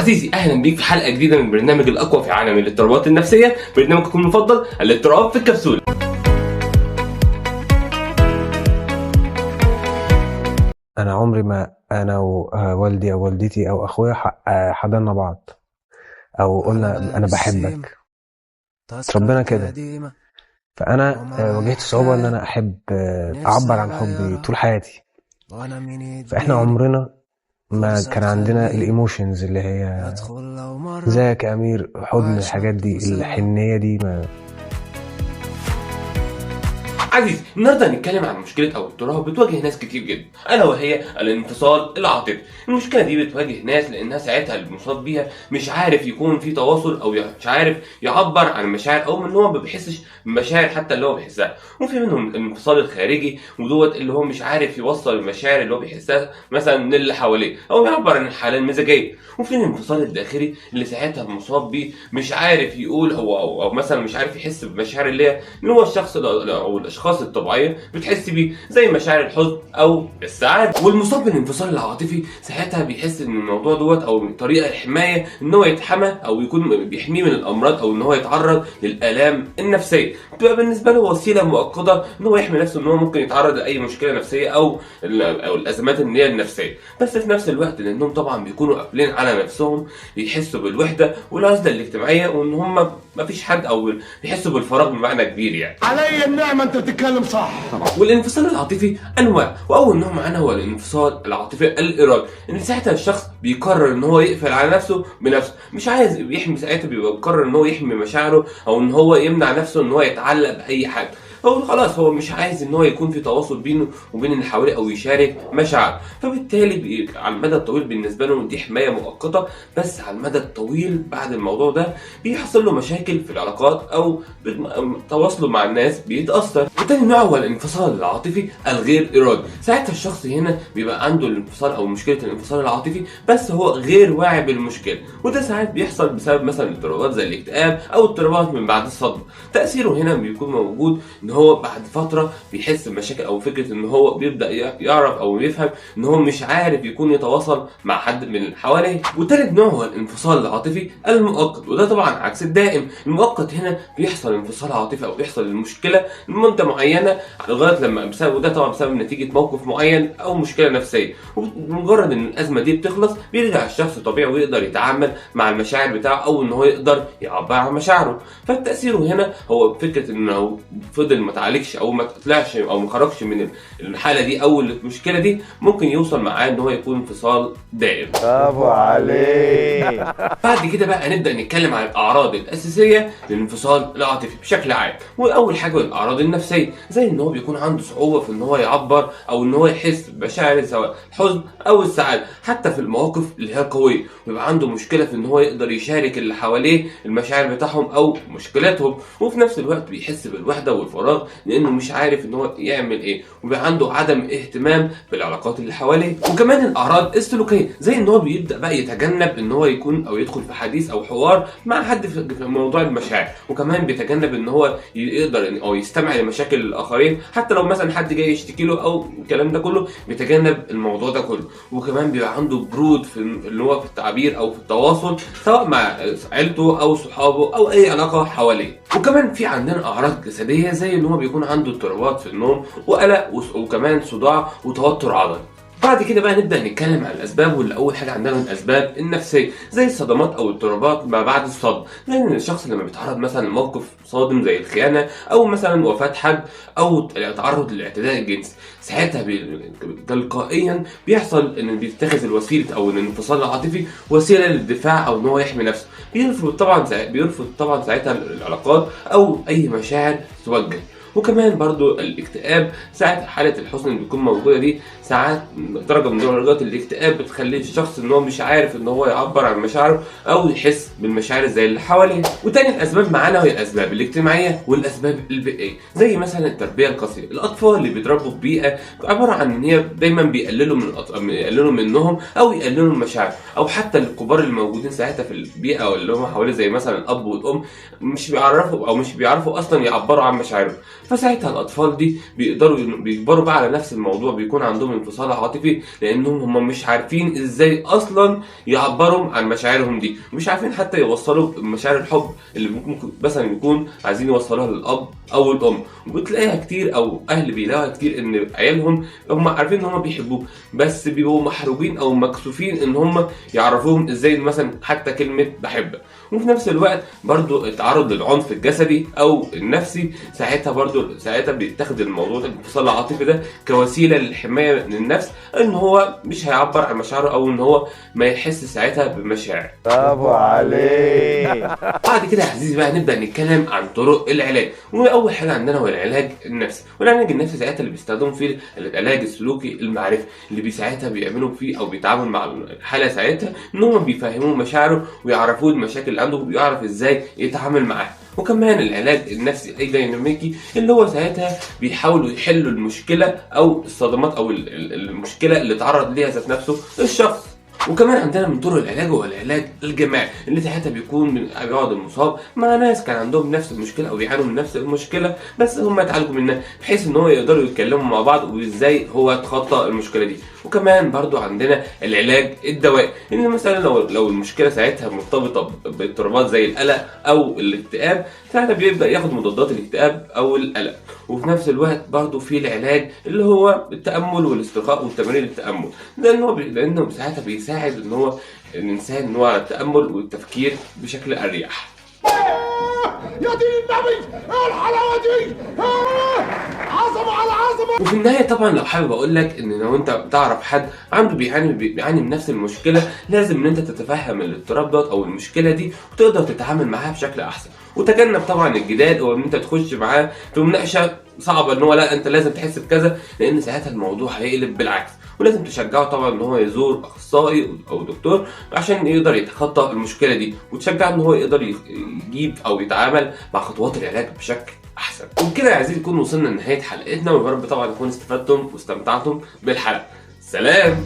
عزيزي اهلا بيك في حلقه جديده من برنامج الاقوى في عالم الاضطرابات النفسيه، برنامجكم المفضل الاضطراب في الكبسوله. انا عمري ما انا ووالدي او والدتي او اخويا حضنا بعض او قلنا انا بحبك. اتربينا كده، فانا واجهت صعوبة ان انا احب اعبر عن حبي طول حياتي. فاحنا عمرنا ما كان عندنا الايموشنز اللي هي ازيك يا امير، حضن، الحاجات دي، الحنية دي ما. عزيزي النهارده هنتكلم عن مشكله او اضطراب بتواجه ناس كتير جدا، الا وهي الانفصال العاطفي. المشكله دي بتواجه ناس لانها ساعتها المصاب بيها مش عارف يكون في تواصل او مش عارف يعبر عن المشاعر، او ان هو ما بيحسش بمشاعر حتى اللي هو بيحسها. وفي منهم الانفصال الخارجي ودوت اللي هو مش عارف يوصل المشاعر اللي هو بيحسها مثلا للي حواليه او يعبر عن الحاله المزاجيه. وفي الانفصال الداخلي اللي ساعتها المصاب بيه مش عارف يقول هو أو مثلا مش عارف يحس بمشاعر اللي هو الشخص او الاشخاص الطبيعيه بتحس بيه، زي مشاعر الحزن او السعاده. والمصاب بالانفصال العاطفي ساعتها بيحس ان الموضوع دوت او طريقه الحمايه ان هو يتحمى او يكون بيحميه من الامراض او ان هو يتعرض للالام النفسيه، بتبقى بالنسبه له وسيله مؤقته ان هو يحمي نفسه ان هو ممكن يتعرض لاي مشكله نفسيه او الازمات اللي هي النفسيه. بس في نفس الوقت لانهم طبعا بيكونوا قافلين على نفسهم بيحسوا بالوحده والعزله الاجتماعيه، وان هم ما فيش حد او بيحسوا بالفراغ بمعنى كبير يعني. علي النعمة انت بتتكلم صح. والانفصال العاطفي انواع، واول نوع معانا هو الانفصال العاطفي الارادي، ان ساعتها الشخص بيقرر ان هو يقفل على نفسه بنفسه، مش عايز يحمي، ساعتها بيبقى بيقرر ان هو يحمي مشاعره او ان هو يمنع نفسه ان هو يتعلق باي حاجه. هو خلاص هو مش عايز ان هو يكون في تواصل بينه وبين اللي حواليه او يشارك مشاعر، فبالتالي على المدى الطويل بالنسبه له دي حمايه مؤقته، بس على المدى الطويل بعد الموضوع ده بيحصل له مشاكل في العلاقات او تواصله مع الناس بيتاثر. وتاني نوع هو الانفصال العاطفي الغير ارادي، ساعتها الشخص هنا بيبقى عنده الانفصال او مشكله الانفصال العاطفي بس هو غير واعي بالمشكله، وده ساعات بيحصل بسبب مثلا اضطرابات زي الاكتئاب او اضطرابات من بعد الصدمه. تاثيره هنا بيكون موجود ان هو بعد فتره بيحس بمشاكل او فكره ان هو بيبدا يعرف او يفهم ان هو مش عارف يكون يتواصل مع حد من اللي حواليه. وثالث نوع هو الانفصال العاطفي المؤقت، وده طبعا عكس الدائم. المؤقت هنا بيحصل انفصال عاطفي او بيحصل المشكله لمده معينه لغايه لما وده طبعا بسبب نتيجه موقف معين او مشكله نفسيه، ومجرد ان الازمه دي بتخلص بيرجع الشخص طبيعي ويقدر يتعامل مع المشاعر بتاعه او ان هو يقدر يعبر عن مشاعره. فالتاثير هنا هو فكره انه فضل ما تعالجش او ما طلعش او ما خرجش من الحاله دي او المشكله دي، ممكن يوصل معاه ان هو يكون انفصال دائم. برافو عليك. بعد كده بقى هنبدا نتكلم عن الاعراض الاساسيه للانفصال العاطفي بشكل عام. واول حاجه الاعراض النفسيه، زي ان هو بيكون عنده صعوبه في ان هو يعبر او ان هو يحس بمشاعر سواء الحزن او السعاده حتى في المواقف اللي هي قويه، ويبقى عنده مشكله في ان هو يقدر يشارك اللي حواليه المشاعر بتاعهم او مشكلاتهم، وفي نفس الوقت بيحس بالوحده والفراغ لانه مش عارف ان هو يعمل ايه، وبيبقى عنده عدم اهتمام بالعلاقات اللي حواليه. وكمان الاعراض السلوكيه، زي ان هو بيبدا بقى يتجنب ان هو يكون او يدخل في حديث او حوار مع حد في موضوع المشاعر، وكمان بيتجنب ان هو يقدر او يستمع لمشاكل الاخرين حتى لو مثلا حد جاي يشتكي له او الكلام ده كله، بيتجنب الموضوع ده كله. وكمان بيبقى عنده برود في اللي هو في التعبير او في التواصل سواء مع عيلته او صحابه او اي علاقه حواليه. وكمان في عندنا اعراض جسديه، زي ان هو بيكون عنده اضطرابات في النوم وقلق وكمان صداع وتوتر عضلي. بعد كده بقى نبدا نتكلم عن الاسباب، واللي اول حاجه عندنا الاسباب النفسيه، زي الصدمات او اضطرابات ما بعد الصدمه، لان الشخص لما بيتعرض مثلا لموقف صادم زي الخيانه او مثلا وفاه حد او التعرض للاعتداء الجنسي، ساعتها تلقائيا بيحصل ان بيتخذ الوسيله او الانفصال العاطفي وسيله للدفاع او ان هو يحمي نفسه. بيرفض طبعا ساعتها العلاقات او اي مشاعر توجه. وكمان برضو الاكتئاب، ساعات حالة الحزن اللي بتكون موجودة دي ساعات درجة من درجات الاكتئاب بتخلي الشخص ان هو مش عارف ان هو يعبر عن مشاعره او يحس بالمشاعر زي اللي حواليه. وتاني الاسباب معانا هي الاسباب الاجتماعية والاسباب البيئية، زي مثلا التربية القاسية. الاطفال اللي بيتربوا في بيئة عبارة عن ان هي دايما بيقللوا منهم او يقللوا المشاعر، او حتى الكبار الموجودين ساعتها في البيئة او اللي هم حواليه زي مثلا الاب والام مش بيعرفوا اصلا يعبروا عن مشاعرهم، فساعتها الاطفال دي بيكبروا بقى على نفس الموضوع، بيكون عندهم انفصال عاطفي لانهم هم مش عارفين ازاي اصلا يعبروا عن مشاعرهم دي، مش عارفين حتى يوصلوا مشاعر الحب اللي ممكن مثلا يكون عايزين يوصلوها للاب او الام. وبتلاقيها كتير او اهل بيلاقوها كتير ان عيالهم هم عارفين ان هم بيحبوه بس بيبقوا محروجين او مكسوفين ان هم يعرفوهم ازاي مثلا حتى كلمه بحبك. وفي نفس الوقت برضو التعرض للعنف الجسدي او النفسي ساعتها بيتاخد الموضوع الانفصال العاطفي ده كوسيله للحمايه من النفس، ان هو مش هيعبر عن مشاعره او ان هو ما يحس ساعتها بمشاعر. برافو عليك. بعد كده يا عزيزي بقى نبدا نتكلم عن طرق العلاج. واول حاجه عندنا هو العلاج النفسي. والعلاج النفسي ساعتها اللي بيستخدموا فيه العلاج السلوكي المعرفي، اللي ساعتها بيعملوا فيه او بيتعاملوا مع الحاله ساعتها ان هم بيفهموا مشاعره ويعرفوا المشاكل اللي عنده ويعرف ازاي يتعامل معاها. وكمان العلاج النفسي الديناميكي اللي هو ساعتها بيحاولوا يحلوا المشكله او الصدمات او المشكله اللي تعرض ليها ذات نفسه الشخص. وكمان عندنا من طرق العلاج هو العلاج الجماعي، اللي ساعتها بيكون بيقعد المصاب مع ناس كان عندهم نفس المشكله او بيعانوا من نفس المشكله بس هم يتعالجوا منها، بحيث ان هو يقدروا يتكلموا مع بعض وازاي هو يتخطى المشكله دي. وكمان برضو عندنا العلاج الدوائي، ان مثلا لو المشكله ساعتها مرتبطه باضطرابات زي القلق او الاكتئاب، ساعتها بيبدا ياخد مضادات الاكتئاب او القلق. وفي نفس الوقت برضو في العلاج اللي هو التامل والاسترخاء والتمارين التامل، لانه ساعتها بيساعد ان هو الانسان ان هو على التامل والتفكير بشكل اريح. يا دين النبي، ايه الحلاوه دي؟ عظمه على عظمه. وفي النهايه طبعا لو حابب اقول لك ان لو انت تعرف حد عنده بيعاني من نفس المشكله، لازم ان انت تتفهم الاضطراب دوت او المشكله دي وتقدر تتعامل معاها بشكل احسن. وتجنب طبعا الجدال او ان انت تخش معاه في مناقشه صعبه ان هو لا انت لازم تحس بكذا، لان ساعتها الموضوع هيقلب بالعكس. ولازم تشجعه طبعا ان هو يزور اخصائي او دكتور عشان يقدر يتخطى المشكله دي، وتشجعه ان هو يقدر يجيب او يتعامل مع خطوات العلاج بشكل احسن. وبكده يا عزيزي نكون وصلنا لنهايه حلقتنا، ويا رب طبعا تكونوا استفدتم واستمتعتم بالحلقه. سلام.